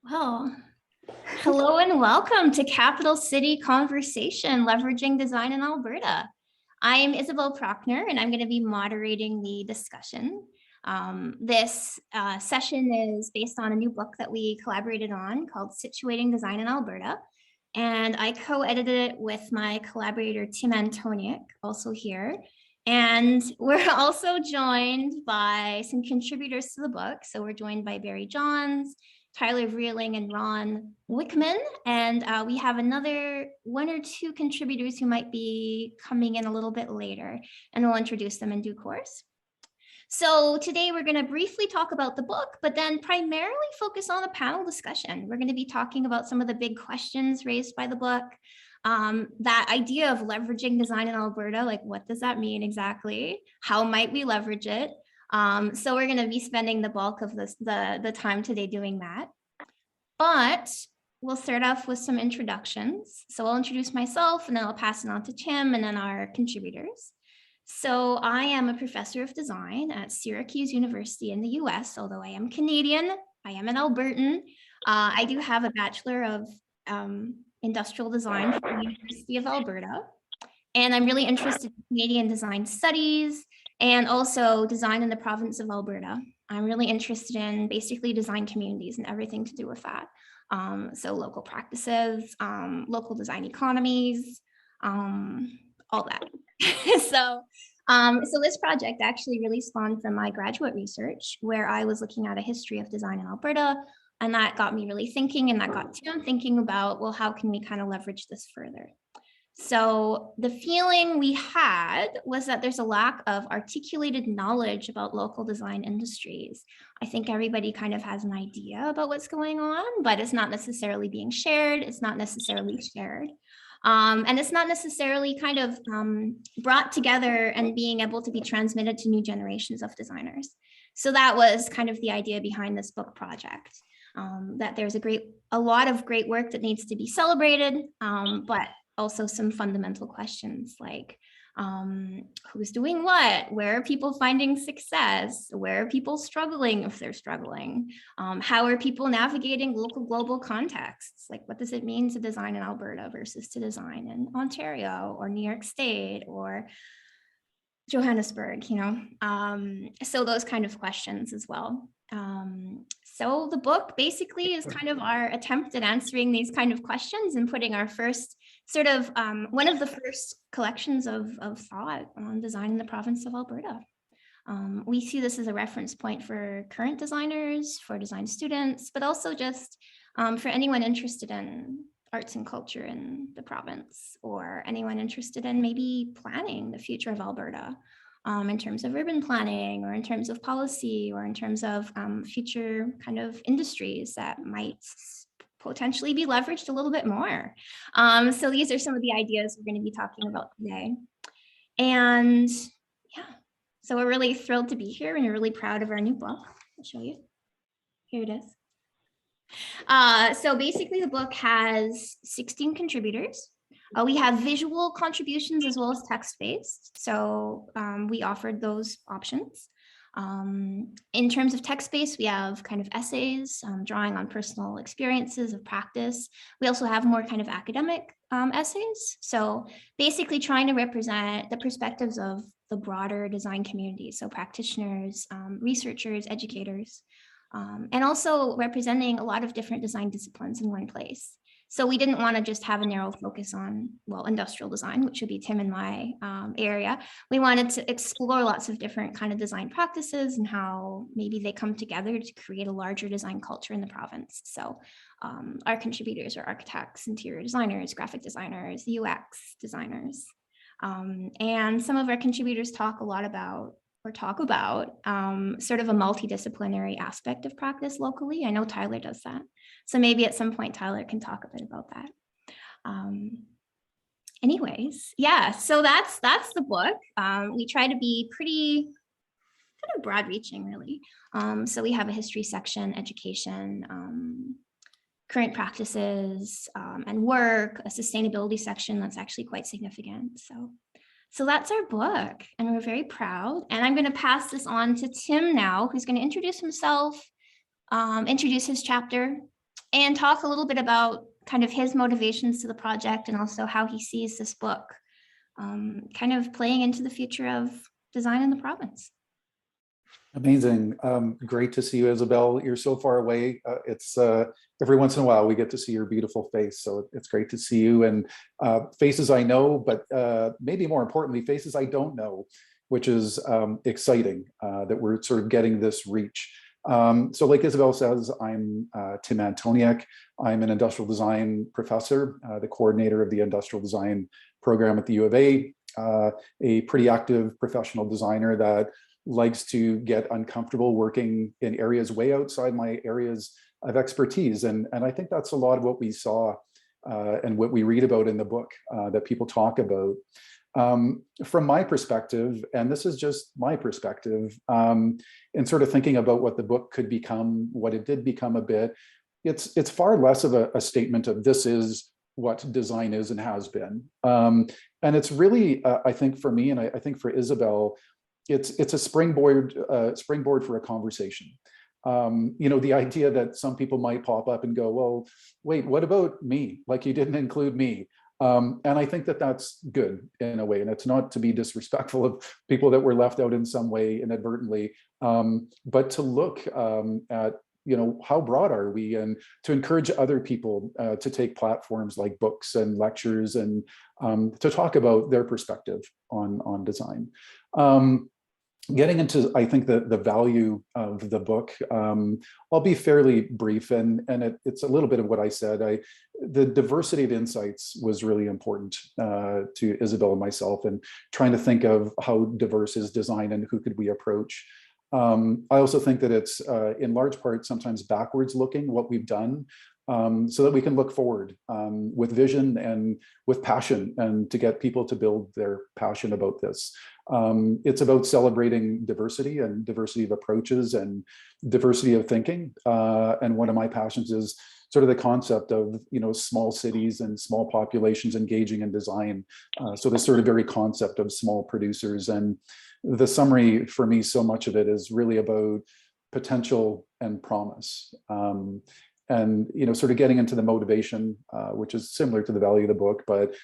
Well, hello and welcome to Capital City Conversation, Leveraging Design in Alberta. I am Isabel Prochner, and I'm going to be moderating the discussion. This session is based on a new book that we collaborated on called Situating Design in Alberta. And I co-edited it with my collaborator, Tim Antoniuk, also here. And we're also joined by some contributors to the book. So we're joined by Barry Johns, Tyler Vreeling, and Ron Wickman. And we have another one or two contributors who might be coming in a little bit later, and we'll introduce them in due course. So today we're going to briefly talk about the book, but then primarily focus on a panel discussion. We're going to be talking about some of the big questions raised by the book. That idea of leveraging design in Alberta, like what does that mean exactly? How might we leverage it? So we're going to be spending the bulk of the time today doing that. But we'll start off with some introductions. So I'll introduce myself and then I'll pass it on to Tim and then our contributors. So I am a professor of design at Syracuse University in the US, although I am Canadian, I am an Albertan. I do have a Bachelor of Industrial Design from the University of Alberta. And I'm really interested in Canadian design studies and also design in the province of Alberta. I'm really interested in basically design communities and everything to do with that. So local practices, local design economies, all that. So this project actually really spawned from my graduate research, where I was looking at a history of design in Alberta, and that got me really thinking, and that got Tim thinking about, well, how can we kind of leverage this further? So the feeling we had was that there's a lack of articulated knowledge about local design industries. I think everybody kind of has an idea about what's going on, but it's not necessarily being shared. It's not necessarily shared. And it's not necessarily kind of brought together and being able to be transmitted to new generations of designers. So that was kind of the idea behind this book project, that there's a lot of great work that needs to be celebrated, but also some fundamental questions like who's doing what, where are people finding success, where are people struggling if they're struggling, how are people navigating local global contexts, like what does it mean to design in Alberta versus to design in Ontario or New York State or Johannesburg, so those kind of questions as well. So the book basically is kind of our attempt at answering these kind of questions and putting our first sort of one of the first collections of thought on design in the province of Alberta. We see this as a reference point for current designers, for design students, but also just for anyone interested in arts and culture in the province, or anyone interested in maybe planning the future of Alberta in terms of urban planning, or in terms of policy, or in terms of future kind of industries that might potentially be leveraged a little bit more. So these are some of the ideas we're going to be talking about today. And yeah, so we're really thrilled to be here, and we're really proud of our new book. I'll show you. Here it is. So basically the book has 16 contributors. We have visual contributions as well as text-based. So we offered those options. In terms of text-based, we have kind of essays, drawing on personal experiences of practice. We also have more kind of academic essays. So basically trying to represent the perspectives of the broader design community. So practitioners, researchers, educators. And also representing a lot of different design disciplines in one place. So we didn't want to just have a narrow focus on, well, industrial design, which would be Tim and my area. We wanted to explore lots of different kind of design practices and how maybe they come together to create a larger design culture in the province. So our contributors are architects, interior designers, graphic designers, UX designers. And some of our contributors talk about sort of a multidisciplinary aspect of practice locally. I know Tyler does that. So maybe at some point, Tyler can talk a bit about that. Anyways, yeah, so that's the book. We try to be pretty kind of broad reaching, really. So we have a history section, education, current practices, and work, a sustainability section that's actually quite significant. So that's our book, and we're very proud. And I'm going to pass this on to Tim now, who's going to introduce himself, introduce his chapter, and talk a little bit about kind of his motivations to the project and also how he sees this book kind of playing into the future of design in the province. Amazing. Great to see you, Isabel. You're so far away. It's every once in a while we get to see your beautiful face. So it's great to see you, and faces I know, but maybe more importantly, faces I don't know, which is exciting that we're sort of getting this reach. So like Isabel says, I'm Tim Antoniuk. I'm an industrial design professor, the coordinator of the industrial design program at the U of A pretty active professional designer that likes to get uncomfortable working in areas way outside my areas of expertise. And I think that's a lot of what we saw and what we read about in the book that people talk about. From my perspective, and this is just my perspective, in sort of thinking about what the book could become, what it did become a bit, it's far less of a statement of this is what design is and has been. And it's really, I think for me, and I think for Isabel, it's a springboard for a conversation. The idea that some people might pop up and go, well, wait, what about me? Like you didn't include me. And I think that that's good in a way, and it's not to be disrespectful of people that were left out in some way inadvertently, but to look at, how broad are we, and to encourage other people to take platforms like books and lectures and to talk about their perspective on design. Getting into, I think, the value of the book, I'll be fairly brief, and it's a little bit of what I said. The diversity of insights was really important to Isabel and myself, and trying to think of how diverse is design and who could we approach. I also think that it's in large part sometimes backwards looking what we've done, so that we can look forward with vision and with passion, and to get people to build their passion about this. It's about celebrating diversity and diversity of approaches and diversity of thinking. And one of my passions is sort of the concept of, small cities and small populations engaging in design. So this sort of very concept of small producers. And the summary for me, so much of it is really about potential and promise. And sort of getting into the motivation, which is similar to the value of the book, but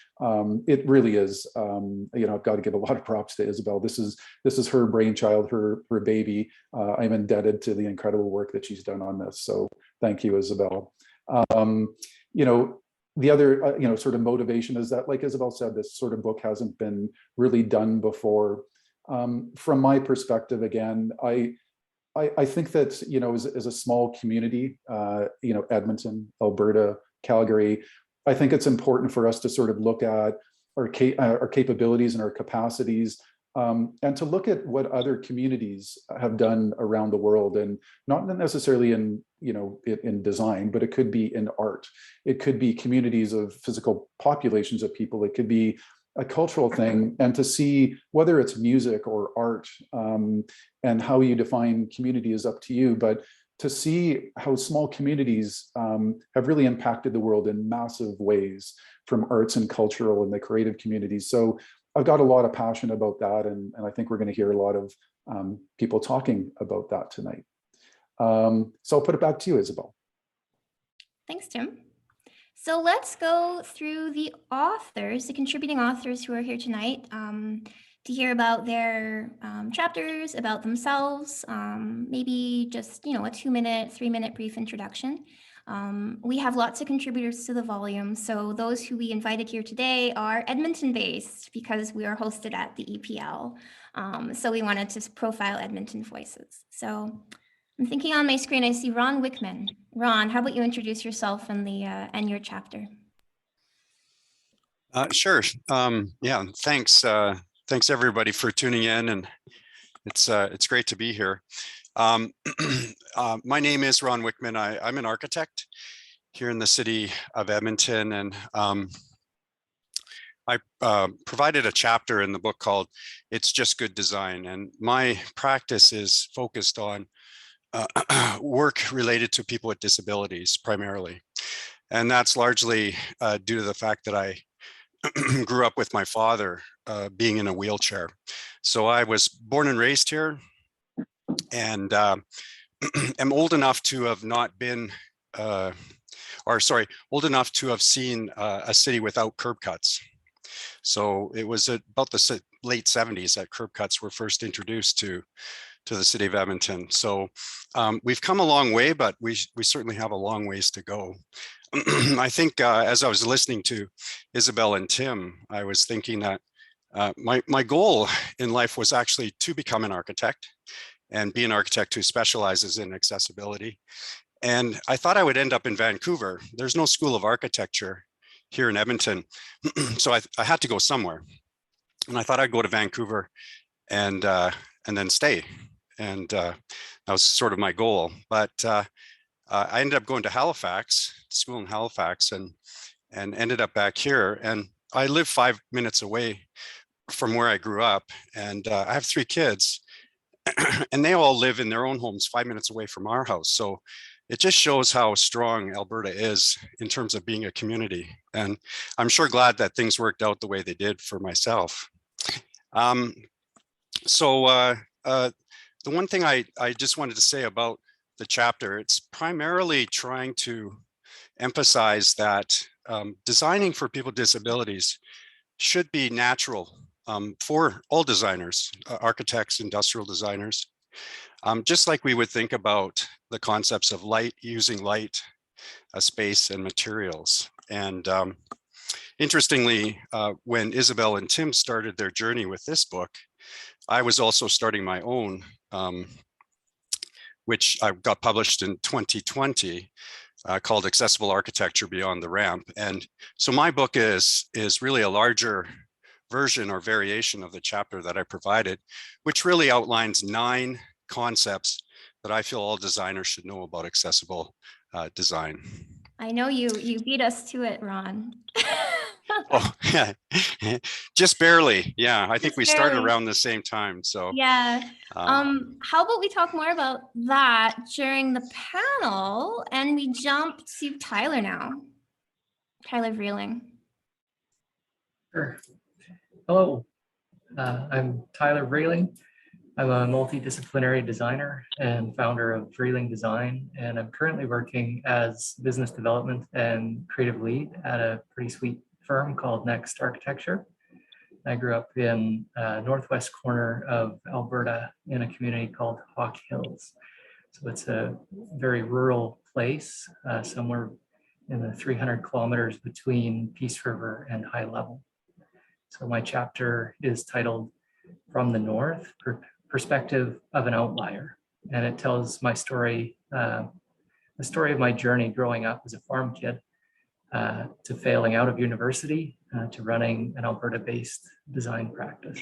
it really is. I've got to give a lot of props to Isabel. This is her brainchild, her baby. I'm indebted to the incredible work that she's done on this. So thank you, Isabel. The other sort of motivation is that, like Isabel said, this sort of book hasn't been really done before. From my perspective, again, I think that, as a small community, Edmonton, Alberta, Calgary, I think it's important for us to sort of look at our capabilities and our capacities, and to look at what other communities have done around the world, and not necessarily in design, but it could be in art. It could be communities of physical populations of people. It could be a cultural thing, and to see whether it's music or art, and how you define community is up to you, but to see how small communities have really impacted the world in massive ways, from arts and cultural and the creative communities. So I've got a lot of passion about that, and I think we're going to hear a lot of people talking about that tonight. So I'll put it back to you, Isabel. Thanks, Tim. So let's go through the authors, the contributing authors who are here tonight, to hear about their chapters, about themselves, maybe just, a 2-minute, 3-minute brief introduction. We have lots of contributors to the volume. So those who we invited here today are Edmonton based, because we are hosted at the EPL. So we wanted to profile Edmonton voices. So I'm thinking on my screen, I see Ron Wickman. Ron, how about you introduce yourself and your chapter? Sure. Yeah. Thanks. Thanks everybody for tuning in, and it's great to be here. My name is Ron Wickman. I'm an architect here in the city of Edmonton, and I provided a chapter in the book called "It's Just Good Design," and my practice is focused on work related to people with disabilities primarily. And that's largely due to the fact that I grew up with my father being in a wheelchair. So I was born and raised here, and am old enough to have not been or sorry, old enough to have seen a city without curb cuts. So it was about the late 70s that curb cuts were first introduced to the city of Edmonton. So we've come a long way, but we certainly have a long ways to go. I think as I was listening to Isabel and Tim, I was thinking that my goal in life was actually to become an architect and be an architect who specializes in accessibility. And I thought I would end up in Vancouver. There's no school of architecture here in Edmonton. So I had to go somewhere. And I thought I'd go to Vancouver and then stay. And that was sort of my goal. But I ended up going to Halifax, school in Halifax, and ended up back here. And I live 5 minutes away from where I grew up. And I have 3 kids. And they all live in their own homes 5 minutes away from our house. So it just shows how strong Alberta is in terms of being a community. And I'm sure glad that things worked out the way they did for myself. The one thing I just wanted to say about the chapter, it's primarily trying to emphasize that designing for people with disabilities should be natural for all designers, architects, industrial designers. Just like we would think about the concepts of light, using light, space, and materials. And interestingly, when Isabel and Tim started their journey with this book, I was also starting my own, which I got published in 2020, called Accessible Architecture Beyond the Ramp. And so my book is really a larger version or variation of the chapter that I provided, which really outlines 9 concepts that I feel all designers should know about accessible design. I know you beat us to it, Ron. Oh, yeah, just barely. Yeah, I think we started barely. around the same time. So yeah. How about we talk more about that during the panel, and we jump to Tyler now. Tyler Vreeling. Sure. Hello, I'm Tyler Vreeling. I'm a multidisciplinary designer and founder of Vreeling Design, and I'm currently working as business development and creative lead at a pretty sweet firm called Next Architecture. I grew up in northwest corner of Alberta in a community called Hawk Hills. So it's a very rural place, somewhere in the 300 kilometers between Peace River and High Level. So my chapter is titled From the North, Perspective of an Outlier. And it tells my story, the story of my journey growing up as a farm kid, to failing out of university, to running an Alberta-based design practice.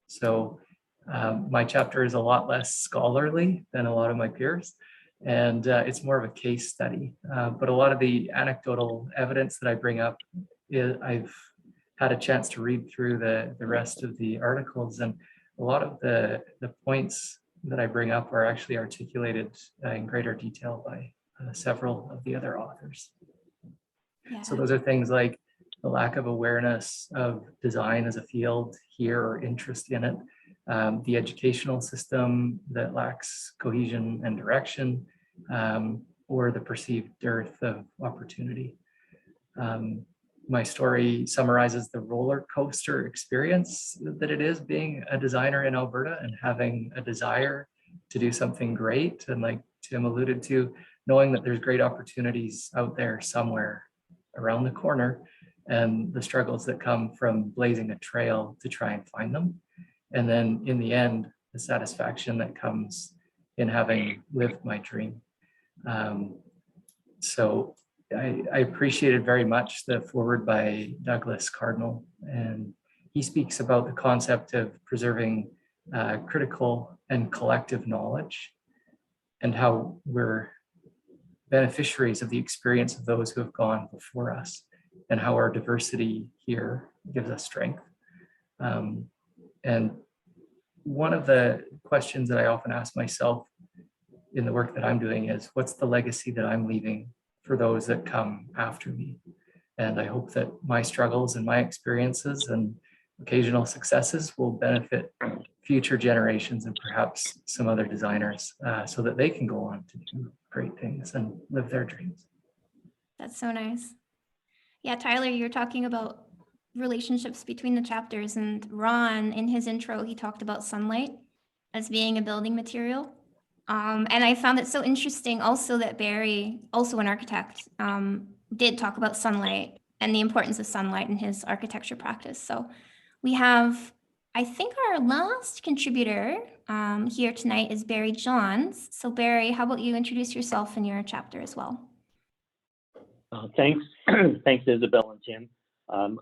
So my chapter is a lot less scholarly than a lot of my peers, and it's more of a case study. But a lot of the anecdotal evidence that I bring up, I've had a chance to read through the rest of the articles, and a lot of the points that I bring up are actually articulated in greater detail by several of the other authors. Yeah. So those are things like the lack of awareness of design as a field here or interest in it, the educational system that lacks cohesion and direction, or the perceived dearth of opportunity. My story summarizes the roller coaster experience that it is being a designer in Alberta and having a desire to do something great. And like Tim alluded to, knowing that there's great opportunities out there somewhere around the corner, and the struggles that come from blazing a trail to try and find them. And then in the end, the satisfaction that comes in having lived my dream. So I appreciated very much the foreword by Douglas Cardinal, and he speaks about the concept of preserving critical and collective knowledge, and how we're beneficiaries of the experience of those who have gone before us, and how our diversity here gives us strength. And one of the questions that I often ask myself in the work that I'm doing is, what's the legacy that I'm leaving for those that come after me? And I hope that my struggles and my experiences and occasional successes will benefit future generations and perhaps some other designers, so that they can go on to do great things and live their dreams. That's so nice. Yeah, Tyler, you're talking about relationships between the chapters, and Ron, in his intro, he talked about sunlight as being a building material. And I found it so interesting also that Barry, also an architect, did talk about sunlight and the importance of sunlight in his architecture practice. So we have, I think our last contributor here tonight is Barry Johns. So Barry, how about you introduce yourself in your chapter as well? Thanks. Thanks, Isabel and Tim.